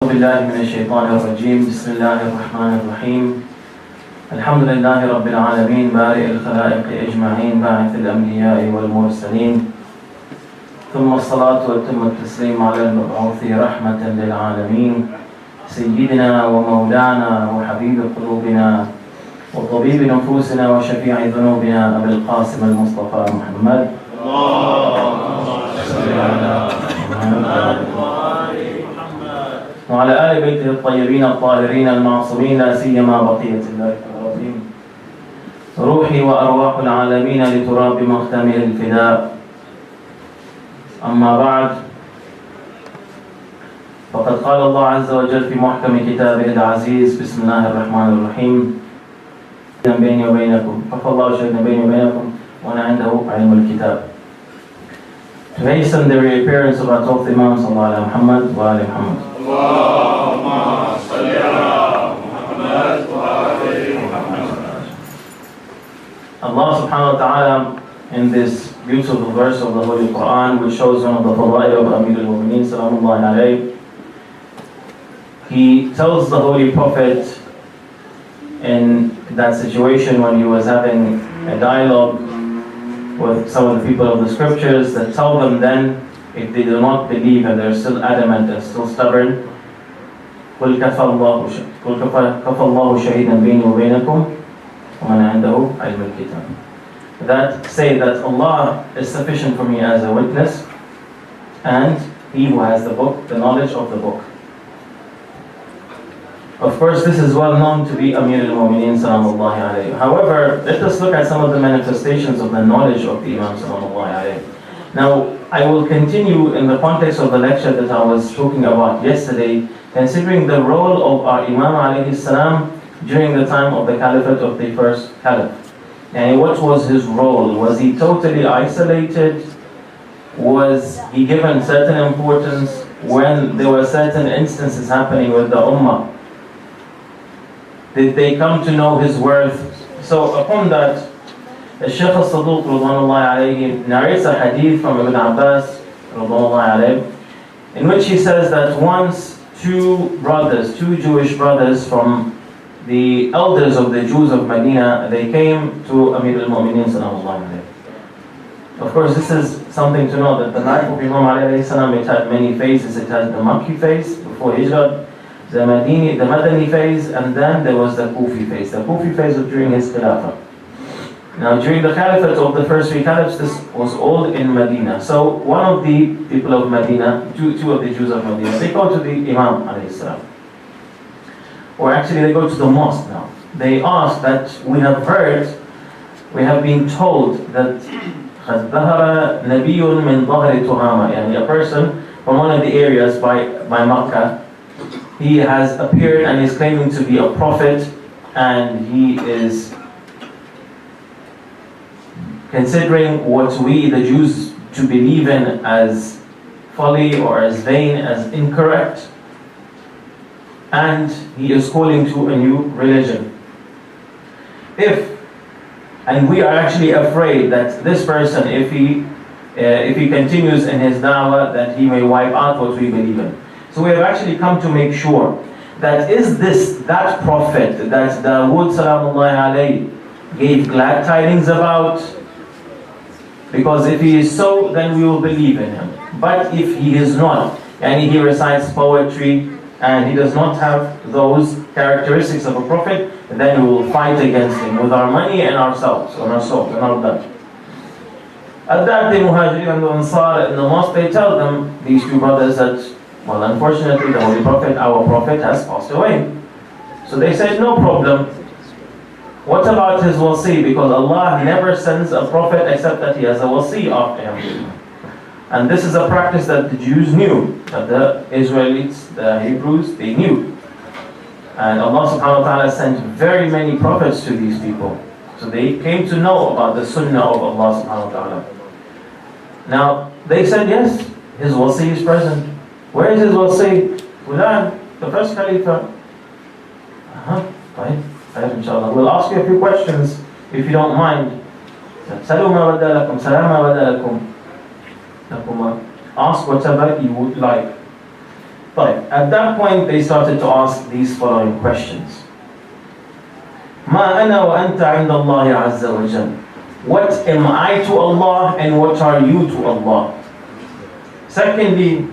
بالله من الشيطان الرجيم بسم الله الرحمن الرحيم الحمد لله رب العالمين بارئ الخلائق أجمعين باعث الأنبياء والمرسلين ثم الصلاة وتم التسليم على المبعوث رحمة للعالمين سيدنا ومولانا وحبيب قلوبنا وطبيب نفوسنا وشفيع ذنوبنا أبي القاسم المصطفى محمد اللهم صل على محمد وعلى آل بيته الطيبين الطاهرين المعصومين لا سيما بقية الله العظيم روحي وأرواح العالمين لتراب مختمه الفداء أما بعد فقد قال الله عز وجل في محكم كتابه العزيز بسم الله الرحمن الرحيم بيني وبينكم كفى الله شهيدا بيني وبينكم وأنا عنده علم الكتاب. To hasten the reappearance of our 12th Imam sallallahu alaihi Muhammad wa ali Muhammad. Allahumma salli ala Muhammad wa ali Muhammad. Allah subhanahu wa ta'ala in this beautiful verse of the Holy Quran which shows one of the fadail of Amir al-Mu'mineen sallallahu alayhi, he tells the Holy Prophet in that situation when he was having a dialogue with some of the people of the scriptures that tell them then if they do not believe and they're still adamant and still stubborn قُلْ كَفَى اللَّهُ شَهِيدًا بَيْنِي وَبَيْنَكُمْ وَمَنْ عِنْدَهُ عِلْمُ الْكِتَابِ. That say that Allah is sufficient for me as a witness and He who has the book, the knowledge of the book. Of course, this is well known to be Amir al-Mu'mineen sallallahu alayhi. However, let us look at some of the manifestations of the knowledge of the Imam sallallahu alayhi. Now, I will continue in the context of the lecture that I was talking about yesterday, considering the role of our Imam alayhi salam during the time of the caliphate of the first caliph. And what was his role? Was he totally isolated? Was he given certain importance when there were certain instances happening with the ummah? Did they come to know his worth? So upon that, the Shaykh al-Saduq narrates a hadith from Ibn Abbas in which he says that once two Jewish brothers from the elders of the Jews of Medina, they came to Amir al-Mu'mineen sallallahu alayhi. Of course, this is something to know that the life of Imam alayhi salam, it had many phases. It had the Makki phase before Hijrah, the Madani phase, and then there was the Kufi phase. The Kufi phase was during his Khilafah. Now, during the Caliphate of the first three Caliphs, this was all in Medina. So, one of the people of Medina, two of the Jews of Medina, they go to the Imam alayhi salam. Or actually, they go to the mosque now. They ask that we have been told that قَدْ ظَهَرَ نَبِيٌّ مِنْ ظَهْرِ تُهَامَةٍ, يعني a person from one of the areas by Makkah, he has appeared and is claiming to be a prophet, and he is considering what we, the Jews, to believe in as folly or as vain, as incorrect, and he is calling to a new religion. And we are actually afraid that this person, if he continues in his da'wah, that he may wipe out what we believe in. So we have actually come to make sure that is this that prophet that Dawood salamullahi alayhi gave glad tidings about? Because if he is so, then we will believe in him. But if he is not, and he recites poetry, and he does not have those characteristics of a prophet, then we will fight against him with our money and ourselves, and our soul, and our blood. At that, the Muhajirin and the Ansar in the mosque, they tell them, these two brothers, that well, unfortunately, the Holy Prophet, our Prophet, has passed away. So they said, no problem. What about his wasi? Because Allah never sends a prophet except that he has a wasi after him. And this is a practice that the Jews knew, that the Israelites, the Hebrews, they knew. And Allah subhanahu wa ta'ala sent very many prophets to these people. So they came to know about the sunnah of Allah subhanahu wa ta'ala. Now, they said, yes, his wasi is present. Where is his wasi? Fulan, the first Khalifa. Fine, inshallah. We'll ask you a few questions, if you don't mind. Salam ma badalakum, salam ma badalakum. Ask whatever you would like. طيب, at that point they started to ask these following questions. ما أنا وأنت عند الله عز وجل. What am I to Allah and what are you to Allah? Secondly,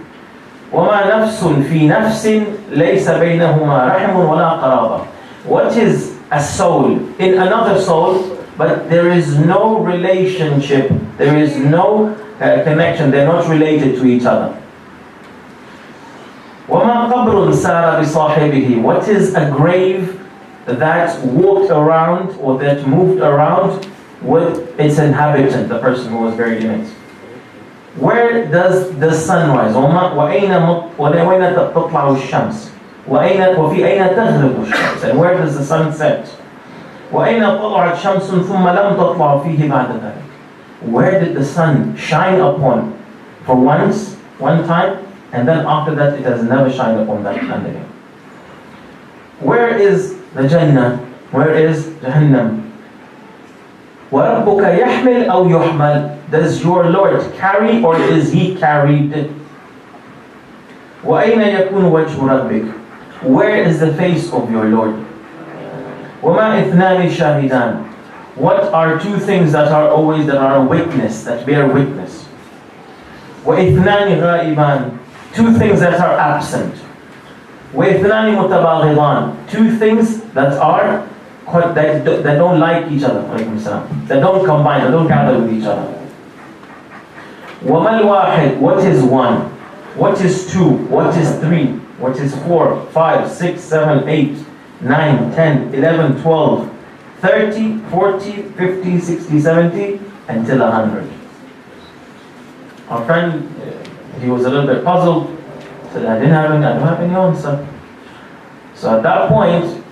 وما نفس في نفس ليس بينهما رحم ولا قرابة. What is a soul in another soul, but there is no relationship, there is no connection, they're not related to each other. وما قبر سار بصاحبه. What is a grave that walked around or that moved around with its inhabitant, the person who was buried in it? Where does the sun rise? وأين تطلع الشمس? وفي أين تغرب الشمس? And where does the sun set? وأين طلعت شمس ثم لم تطلع فيه بعد ذلك? Where did the sun shine upon for once, one time, and then after that it has never shined upon that land again? Where is the Jannah? Where is Jahannam? وَرَبُّكَ يَحْمِلْ أَوْ يُحْمَلْ. Does your Lord carry or is he carried? وَأَيْنَ يَكُونُ وَجْهُ رَبِّكَ. Where is the face of your Lord? وَمَا إِثْنَانِ شَاهِدَانِ. What are two things that are always, that are a witness, that bear witness? وَإِثْنَانِ غَائِبَانِ. Two things that are absent. وَإِثْنَانِ مُتَبَاغِضَانِ. Two things that are that don't like each other, that don't combine, that don't gather with each other. وَمَا الْوَاحِدُ. What is one? What is two? What is three? What is 4, 5, 6, 7, 8, 9, 10, 11, 12, 30, 40, 50, 60, 70, until 100. Our friend, he was a little bit puzzled, said, I don't have any answer. So at that point,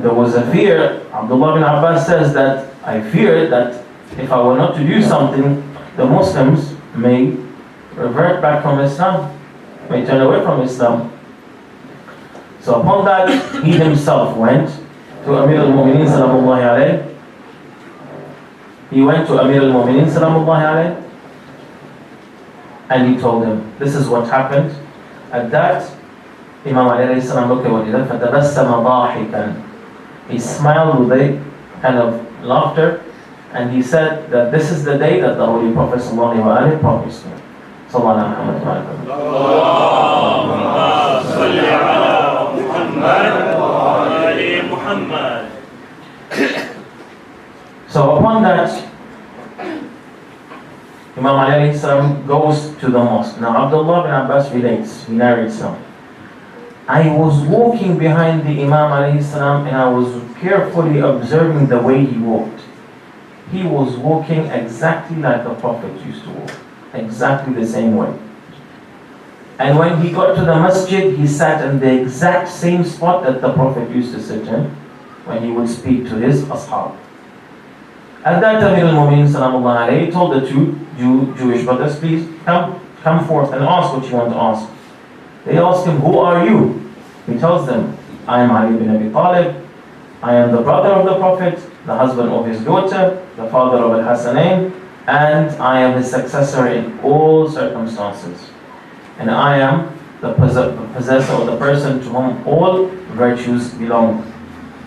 there was a fear. Abdullah bin Abbas says that I feared that if I were not to do something, the Muslims may revert back from Islam, may turn away from Islam. So upon that, he himself went to Amir al-Mu'mineen salamullahi alayh. He went to Amir al-Mu'mineen salamullahi alayh, and he told him, this is what happened. At that, Imam alayhi salam looked at what he did, فَتَبَسَّمَ ضَاحِكًا. He smiled with a kind of laughter, and he said that this is the day that the Holy Prophet sallallahu alayhi wa promised me. Sallallahu alayhi wa. So upon that, Imam alayhi salam goes to the mosque. Now Abdullah bin Abbas relates, he narrates now. I was walking behind the Imam alayhi salam and I was carefully observing the way he walked. He was walking exactly like the Prophet used to walk. Exactly the same way. And when he got to the masjid, he sat in the exact same spot that the Prophet used to sit in when he would speak to his ashab. At that time, Amir al-Mu'mineen sallallahu alayhi told the two Jewish brothers, please come forth and ask what you want to ask. They asked him, who are you? He tells them, I am Ali bin Abi Talib. I am the brother of the Prophet, the husband of his daughter, the father of Al-Hasanain, and I am his successor in all circumstances. And I am the possessor or the person to whom all virtues belong.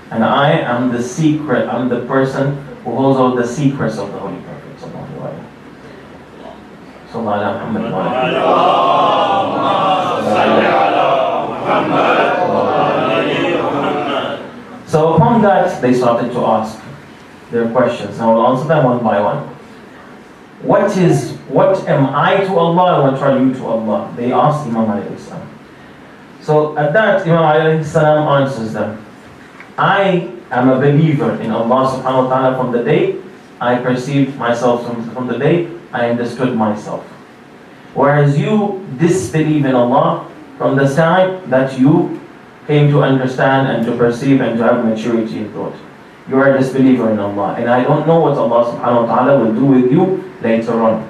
And I am the secret, I'm the person who holds all the secrets of the Holy Prophet. So upon that, they started to ask their questions. Now we'll answer them one by one. What am I to Allah and what are you to Allah? They asked Imam alayhi salam. So at that, Imam alayhi salam answers them. I am a believer in Allah subhanahu wa ta'ala from the day I perceived myself, from the day I understood myself. Whereas you disbelieve in Allah from the time that you came to understand and to perceive and to have maturity in thought. You are a disbeliever in Allah. And I don't know what Allah subhanahu wa ta'ala will do with you later on.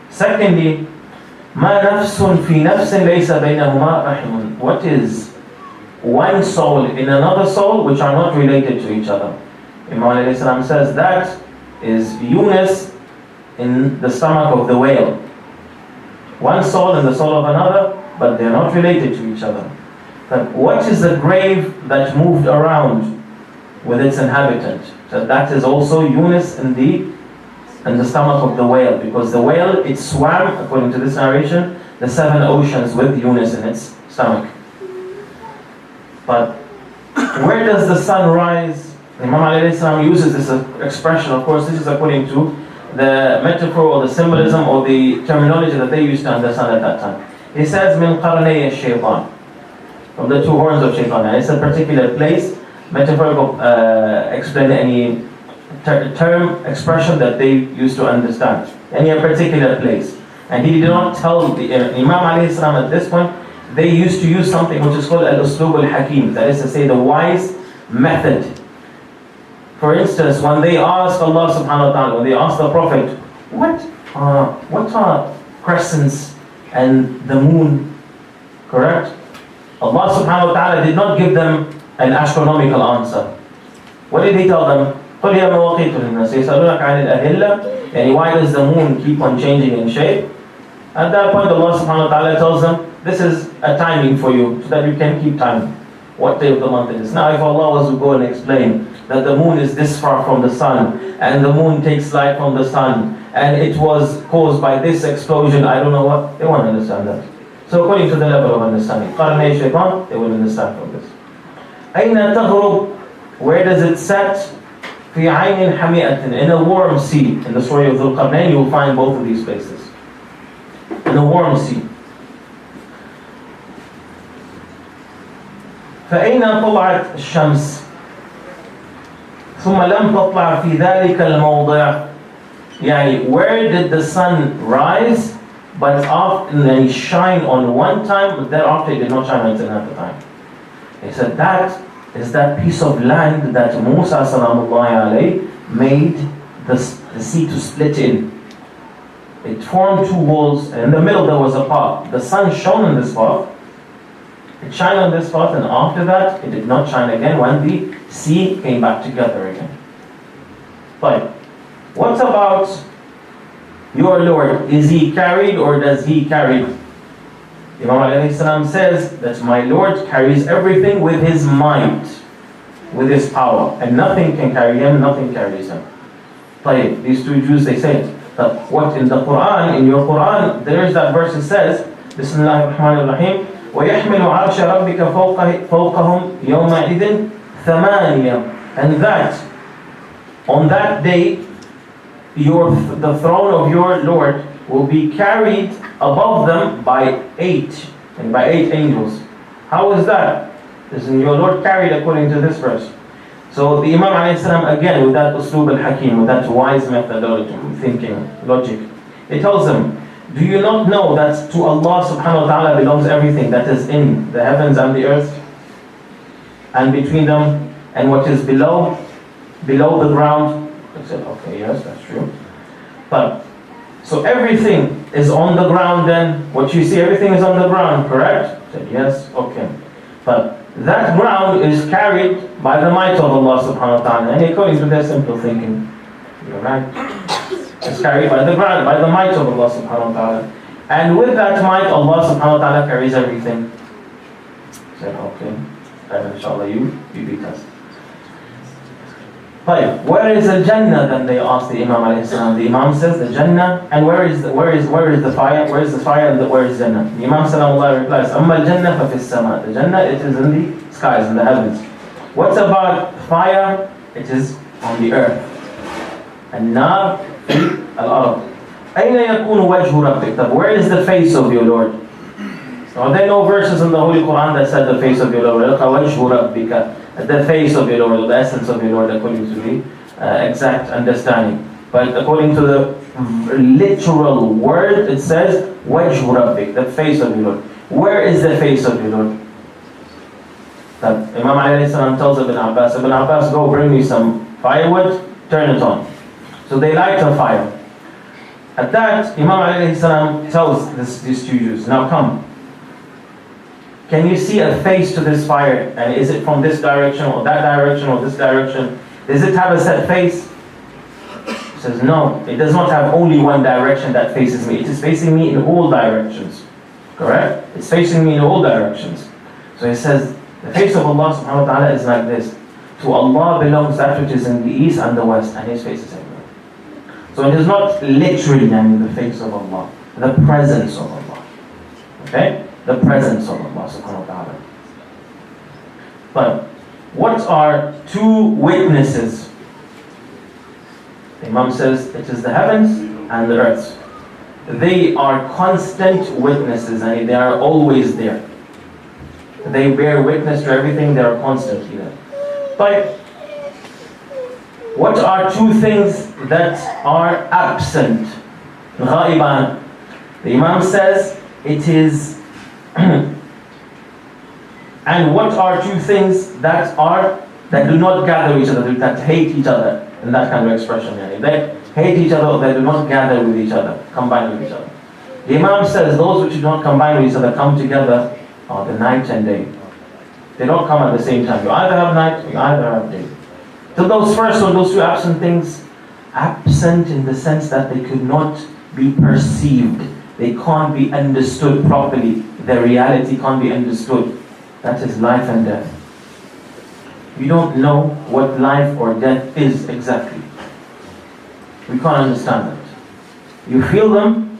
Secondly, مَا نَفْسٌ فِي نَفْسٍ لَيْسَ بَيْنَهُمَا رَحِمٌ. What is one soul in another soul which are not related to each other? Imam alayhi salam says that is Yunus in the stomach of the whale. One soul in the soul of another but they're not related to each other. But what is the grave that moved around with its inhabitant? So that is also Yunus in the stomach of the whale, because the whale, it swam, according to this narration, the 7 oceans with Yunus in its stomach. But where does the sun rise? Imam alayhi salam uses this expression. Of course, this is according to the metaphor or the symbolism or the terminology that they used to understand at that time. He says, min qarnay ash-shaytan, from the 2 horns of shaitan. And it's a particular place, metaphorical, explain any term, expression that they used to understand. Any particular place. And he did not tell the Imam alayhi salam at this point. They used to use something which is called al-uslub al-hakim, that is to say the wise method. For instance, when they ask Allah subhanahu wa ta'ala, when they ask the Prophet, what are crescents and the moon? Correct? Allah subhanahu wa ta'ala did not give them an astronomical answer. What did he tell them? قُلْ يَا مَوَاقِيتُ لِلنَّاسِ يَسْأَلُونَكَ عَنِ الْأَهِلَّةِ, and why does the moon keep on changing in shape? At that point, Allah subhanahu wa ta'ala tells them, this is a timing for you, so that you can keep time. What day of the month it is. Now, if Allah was to go and explain that the moon is this far from the sun, and the moon takes light from the sun, and it was caused by this explosion, I don't know what, they won't understand that. So according to the level of understanding, qarnay shaytan, they will understand from this. أين تغرب, where does it set? في عين حمئة, in a warm sea. In the story of Dhul Qarnayn, you will find both of these places. In a warm sea. فأين طلعت الشمس ثم لم تطلع في ذلك الموضع, يعني where did the sun rise but after shine on one time, but thereafter it did not shine until another time. He said that is that piece of land that Musa salamullahi alayhi made the sea to split in. It formed 2 walls, and in the middle there was a path. The sun shone on this path. It shined on this path, and after that it did not shine again when the sea came back together again. Fine. What about your Lord? Is he carried or does he carry? Imam alayhi salam says that my Lord carries everything with his might, with his power, and nothing can carry him, nothing carries him. Fine. These 2 Jews, they say that what in the Quran, in your Quran, there is that verse that says, Bismillahir Rahmanir Rahim, وَيَحْمِلُ عَرْشَ رَبِّكَ فَوْقَهُمْ يَوْمَئِذٍ ثَمَانِيَةً, and that on that day the throne of your Lord will be carried above them by 8, and by 8 angels. How is that? Isn't your Lord carried according to this verse? So the Imam alayhi salam, again with that uslub al-hakim, with that wise methodology, thinking, logic, he tells them, do you not know that to Allah subhanahu wa ta'ala belongs everything that is in the heavens and the earth, and between them, and what is below the ground? I said, okay, yes, that's true. But, so everything is on the ground then? What you see, everything is on the ground, correct? I said, yes, okay. But that ground is carried by the might of Allah subhanahu wa ta'ala, and according to their simple thinking. You're right. It's carried by the ground, by the might of Allah subhanahu wa ta'ala. And with that might, Allah subhanahu wa ta'ala carries everything. I said, okay. And inshallah you beat us. Where is the Jannah? Then they asked the Imam alayhi salam. The Imam says the Jannah, and where is the fire? Where is the fire and where is Jannah? The Imam salamullah replies, Amma al-Jannah fa fi as-sama. The Jannah, it is in the skies, in the heavens. What about fire? It is on the earth. And nar fi al-ard. Ayna yakunu wajhu rabbik? Where is the face of your Lord? Are there no verses in the Holy Quran that said the face of your Lord? The face of your Lord, the essence of your Lord, according to the exact understanding. But according to the literal word, it says wajhu rabbik, the face of your Lord. Where is the face of your Lord? That Imam alayhi salam tells Ibn Abbas, go bring me some firewood, turn it on. So they light a fire. At that, Imam alayhi salam tells these 2 Jews, now come. Can you see a face to this fire? And is it from this direction or that direction or this direction? Does it have a set face? He says, no, it does not have only one direction that faces me. It is facing me in all directions. Correct? It's facing me in all directions. So he says, the face of Allah subhanahu wa ta'ala is like this. To Allah belongs that which is in the east and the west, and His face is everywhere. So it is not literally the face of Allah, the presence of Allah. Okay? The presence of Allah subhanahu wa ta'ala. But what are two witnesses? The Imam says it is the heavens and the earth. They are constant witnesses, and they are always there. They bear witness to everything, they are constantly there. But what are two things that are absent? غائبان. The Imam says it is and what are two things that do not gather each other, that hate each other, in that kind of expression. They hate each other, or they do not gather with each other, combine with each other. The Imam says those which do not combine with each other come together are the night and day. They don't come at the same time. You either have night or you either have day. So those first or those two absent things, absent in the sense that they could not be perceived. They can't be understood properly. Their reality can't be understood. That is life and death. We don't know what life or death is exactly. We can't understand that. You feel them,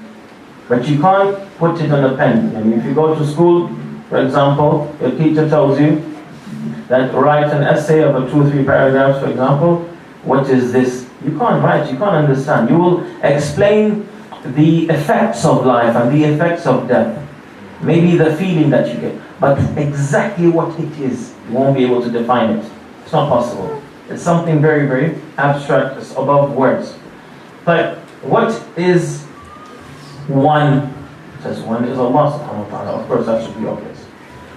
but you can't put it on a pen. I mean, if you go to school, for example, your teacher tells you that write an essay of 2 or 3 paragraphs, for example. What is this? You can't write, you can't understand. You will explain the effects of life and the effects of death. Maybe the feeling that you get. But exactly what it is, you won't be able to define it. It's not possible. It's something very, very abstract. It's above words. But what is one? It says one is Allah subhanahu wa ta'ala. Of course, that should be obvious.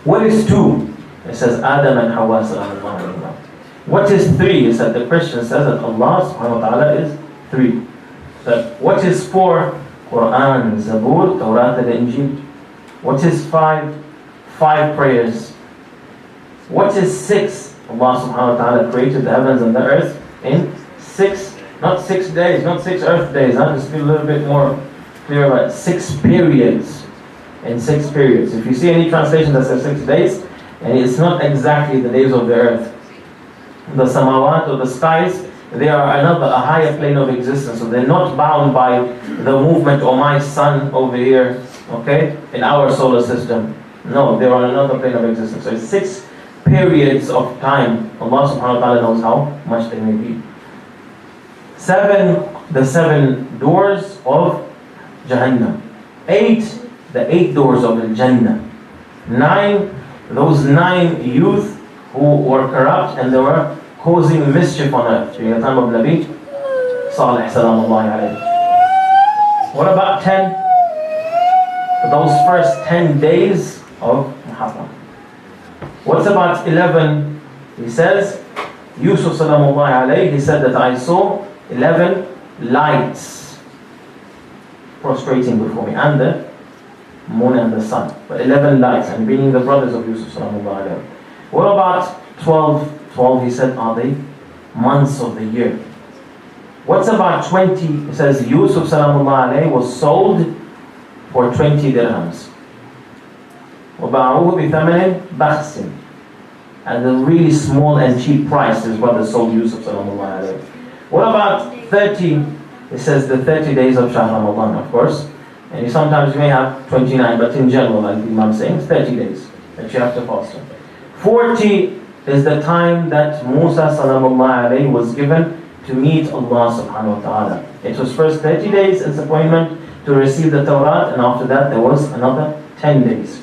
What is two? It says Adam and Hawa sallallahu alayhi wa. What is three? It said the Christian says that Allah subhanahu wa ta'ala is three. But what is four? Quran, Zabur, Tawrat, and Injil. What is five? 5 prayers. What is 6? Allah subhanahu wa ta'ala created the heavens and the earth in 6, not 6 days, not 6 earth days. Just be a little bit more clear about 6 periods. In 6 periods. If you see any translation that says 6 days, and it's not exactly the days of the earth. The samawat or the skies, they are a higher plane of existence. So they're not bound by the movement of my sun over here, okay, in our solar system. No, they're on another plane of existence. So it's 6 periods of time. Allah subhanahu wa ta'ala knows how much they may be. 7, the 7 doors of Jahannam. 8, the 8 doors of the Jannah. 9, those 9 youth who were corrupt and they were causing mischief on earth during the time of Nabi Salih salamullahi alayhi. What about 10? Those first 10 days of Muharram. What's about 11? He says, Yusuf salamullahi alayhi, he said that I saw 11 lights prostrating before me, and the moon and the sun. But 11 lights, and being the brothers of Yusuf salamullahi alayhi. What about 12? 12, he said, are the months of the year. What's about 20? He says, Yusuf salamullahi alayhi was sold for 20 dirhams. وَبَاعُوهُ بِثَمَنٍ بَخْسٍ. And the really small and cheap price is what they sold Yusuf salamullahi alayhi. What about 30? It says the 30 days of Shahr Ramadan, of course. And sometimes you may have 29, but in general, like the Imam saying, it's 30 days that you have to fast. 40 is the time that Musa salamullahi alayhi was given to meet Allah subhanahu wa ta'ala. It was first 30 days as appointment to receive the Tawrat, and after that there was another 10 days.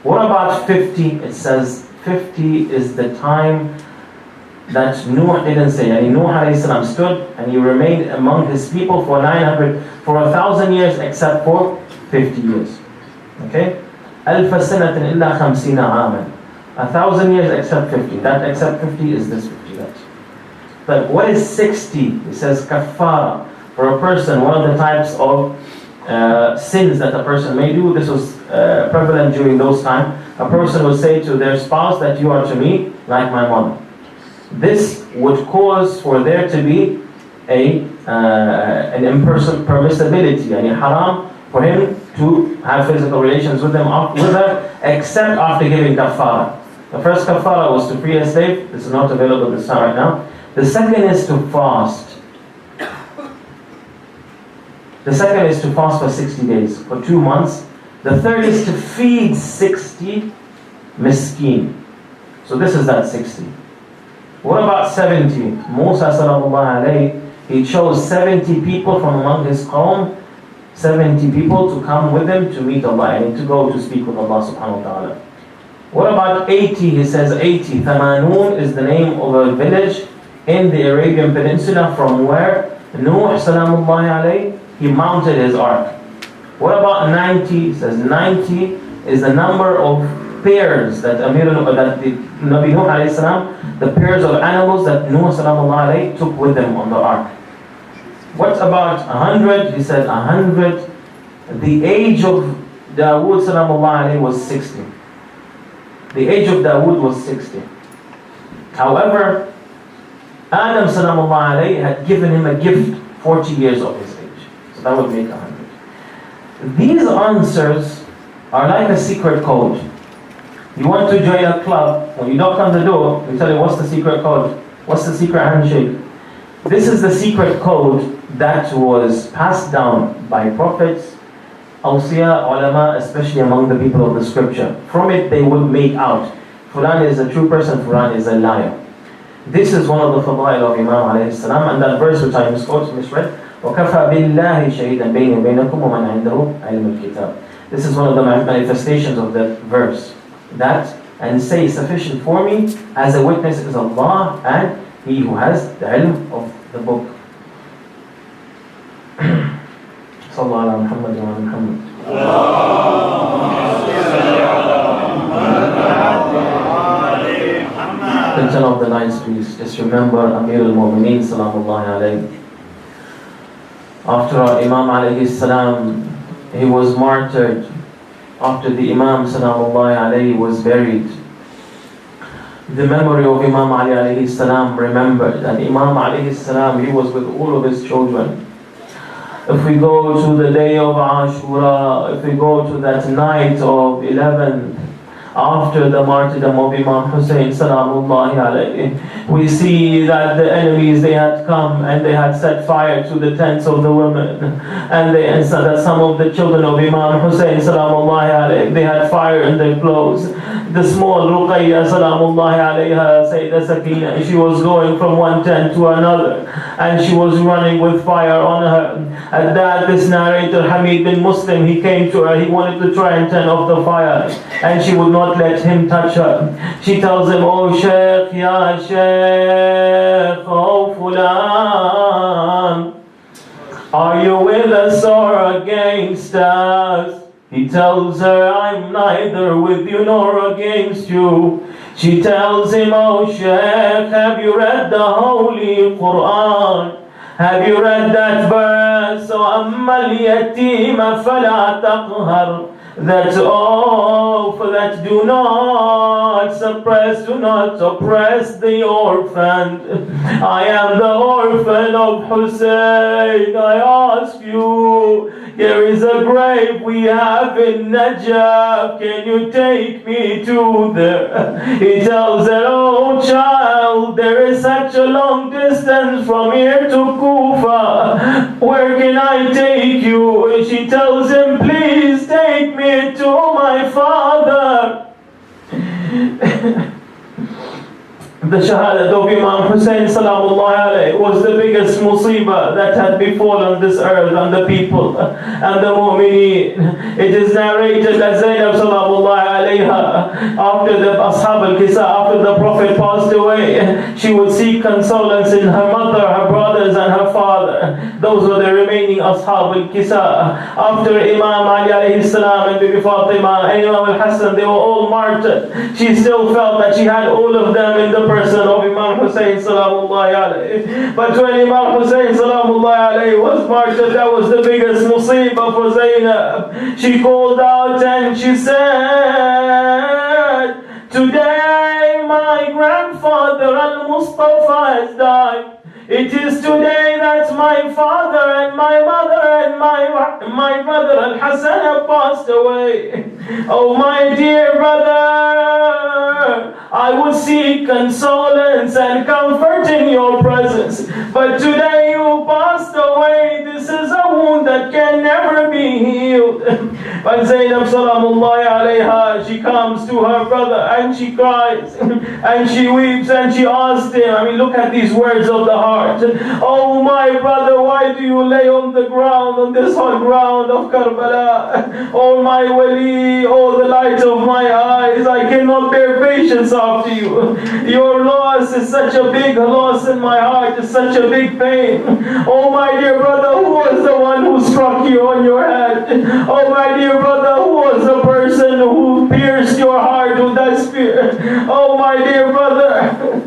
What about 50? It says 50 is the time that Nuh didn't say. And Nuh alayhi salam stood and he remained among his people for 1,000 years except for 50 years. Okay? أَلْفَ سَنَةٍ إِلَّا 50 عَامًا. 1,000 years except 50. That except 50 is this 50. That. But what is 60? It says kafara. For a person, one of the types of sins that a person may do, this was prevalent during those times. A person would say to their spouse that you are to me like my mother. This would cause for there to be an impermissibility, and haram for him to have physical relations with her, except after giving kafara. The first kafara was to free a slave. This is not available this time right now. The second is to fast. The second is to fast for 60 days, for 2 months. The third is to feed 60 miskin. So this is that 60. What about 70? Musa sallallahu alayhi, he chose 70 people from among his qawm, 70 people to come with him to meet Allah and to go to speak with Allah subhanahu wa ta'ala. What about 80? He says 80. Thamanun is the name of a village in the Arabian Peninsula from where Nuh salamullahi alayhi, he mounted his ark. What about 90? He says 90 is the number of pairs that the Nabi Nuh alayhi salam, the pairs of animals that Nuh salamullahi alayhi took with him on the ark. What about 100? He said 100. The age of Dawood salamullahi alayhi was 60. The age of Dawood was 60. However, Adam salamullahi alayhi had given him a gift 40 years of his age. So that would make 100. These answers are like a secret code. You want to join a club, when you knock on the door, they tell you what's the secret code, what's the secret handshake. This is the secret code that was passed down by prophets, awsiya, ulama, especially among the people of the scripture. From it they would make out, Fulan is a true person, Fulan is a liar. This is one of the fadail of Imam alayhi salam, and that verse which I misread, وَكَفَى بِاللَّهِ شَهِيدًا بَيْنِي وَبَيْنَكُمْ وَمَنْ عِنْدَهُ عِلْمُ الْكِتَابِ. This is one of the manifestations of that verse. That, and say, sufficient for me as a witness is Allah and He who has the ilm of the book. Sallallahu ala Muhammad wa ala Muhammad. Turn off the lights, please. Just remember Amir al-Mu'mineen salamullahi alayhi. After Imam alayhi salam, he was martyred. After the Imam salamullahi alayhi was buried, the memory of Imam Ali alayhi salam remembered. And Imam alayhi salam, he was with all of his children. If we go to the day of Ashura, if we go to that night of 11, after the martyrdom of Imam Hussein salamullahi alayhi, we see that the enemies, they had come and they had set fire to the tents of the women, and that some of the children of Imam Hussein salamullahi alayhi, they had fire in their clothes. The small Ruqayya salamullahi alayha, Sayyidah Sakina, she was going from one tent to another and she was running with fire on her. At that, this narrator Hamid bin Muslim, he came to her, he wanted to try and turn off the fire and she would not let him touch her. She tells him, "Oh Shaykh, Ya Shaykh, oh Fulan, are you with us or against us?" He tells her, "I'm neither with you nor against you." She tells him, "Oh Shaykh, have you read the Holy Quran? Have you read that verse? وَأَمَّا الْيَتِيمَ فَلَا تَقْهَرْ." That that do not suppress, do not oppress the orphan. I am the orphan of Hussein. I ask you, there is a grave we have in Najaf. Can you take me to there? He tells her, "Oh child, there is such a long distance from here to Kufa. Where can I take you?" And she tells him, "Please take me to my father." The shahadat of Imam Hussein salamullahi alayhi was the biggest musibah that had befallen this earth and the people and the mu'mineen. It is narrated that Zainab salamullahi alayha, after the Ashab al-Kisa, after the Prophet passed away, she would seek consolence in her mother, her brothers and her father. Those were the remaining Ashab al-Kisa. After Imam Ali alayhi salam and Bibi Fatima and Imam al-Hassan, they were all martyred. She still felt that she had all of them in the person of Imam Hussein salamullahi alayhi. But when Imam Hussein salamullahi alayhi was martyred, that was the biggest musibah for Zainab. She called out and she said, "Today my grandfather Al-Mustafa has died. It is today that my father and my mother and my brother Al-Hassan have passed away. Oh my dear brother, I would seek consolence and comfort in your presence. But today you passed away. This is a wound that can never be healed. But Zainab Salamullahi alayha, she comes to her brother and she cries and she weeps and she asks him, I mean, look at these words of the heart. Oh my brother, why do you lay on the ground, on this hot ground of Karbala? Oh my wali, oh the light of my eyes, I cannot bear patience after you. Your loss is such a big loss in my heart, it's such a big pain. Oh my dear brother, who was the one who struck you on your head? Oh my dear brother, who was the person who pierced your heart with that spear? Oh my dear brother.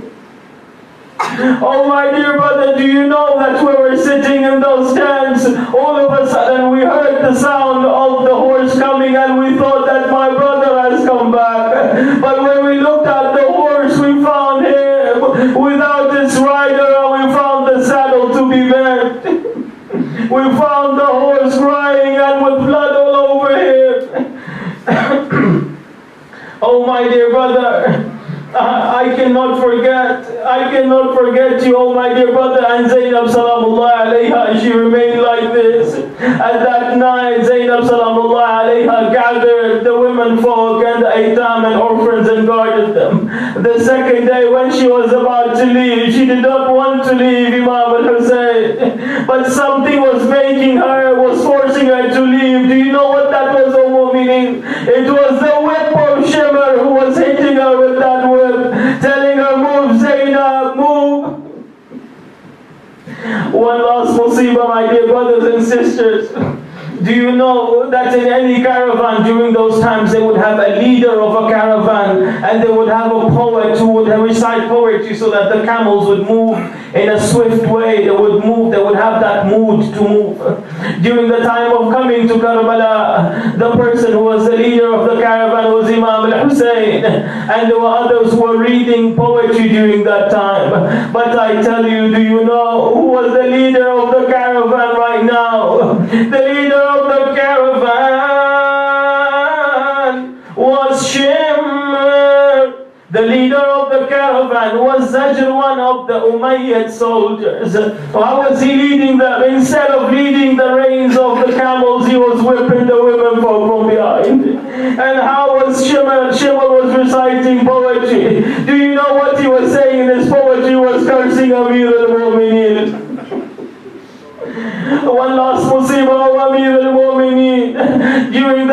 Oh my dear brother, do you know that we were sitting in those tents, all of a sudden we heard the sound of the horse coming and we thought that my brother has come back. But when we looked at the horse, we found him without his rider and we found the saddle to be bent. We found the horse crying and with blood all over him. Oh my dear brother, I cannot forget you, oh my dear brother. And Zainab Salamullahi alayha, she remained like this. At that night, Zainab Salamullahi alayha gathered the women folk and the aitam and orphans and guarded them. The second day when she was about to leave, she did not want to leave Imam al-Hussein, but something was forcing her to leave. Do you know what that was, O Mu'mineen? It was the whip of Shimmer who was hitting her with that whip, telling her, move Zainab, move. One last musibah, my dear brothers and sisters. Do you know that in any caravan during those times they would have a leader of a caravan and they would have a poet who would recite poetry so that the camels would move in a swift way. They would move, they would have that mood to move. During the time of coming to Karbala, the person who was the leader of the caravan was Imam al-Hussein, and there were others who were reading poetry during that time. But I tell you, do you know who was the leader of the caravan right now? The leader of the caravan was Shimr. The leader of the caravan was Zajr, one of the Umayyad soldiers. How was he leading them? Instead of leading the reins of the camels, he was whipping the women from behind. And how was Shimr? Shimr was reciting poetry. Do you know what he was saying in his poetry? He was cursing Amir al-Mu'mineen. One last musibah of Amir al-Mu'mineen. During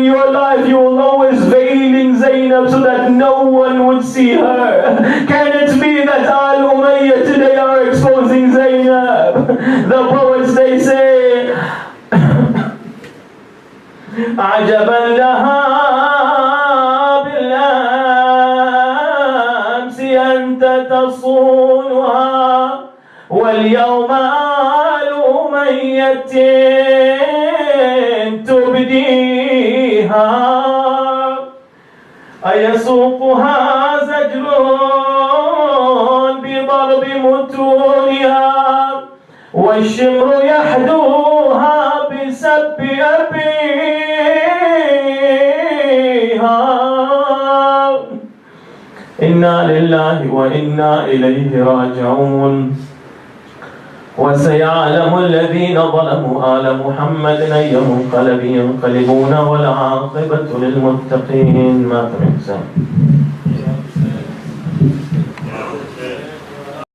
your life, you will always veiling Zainab so that no one would see her. Can it be that Al-Umayyah today are exposing Zainab? The poets, they say, عجبا لها بالأمس أنت تصونها واليوم تبديها أيسوقها زجر بضرب متونها والشمر يحدوها بسب أبيها إنا لله وإنا إليه راجعون وسيعلم الذين ظلموا آل محمد أي منقلب ينقلبون والعاقبة للمتقين. ما تنسى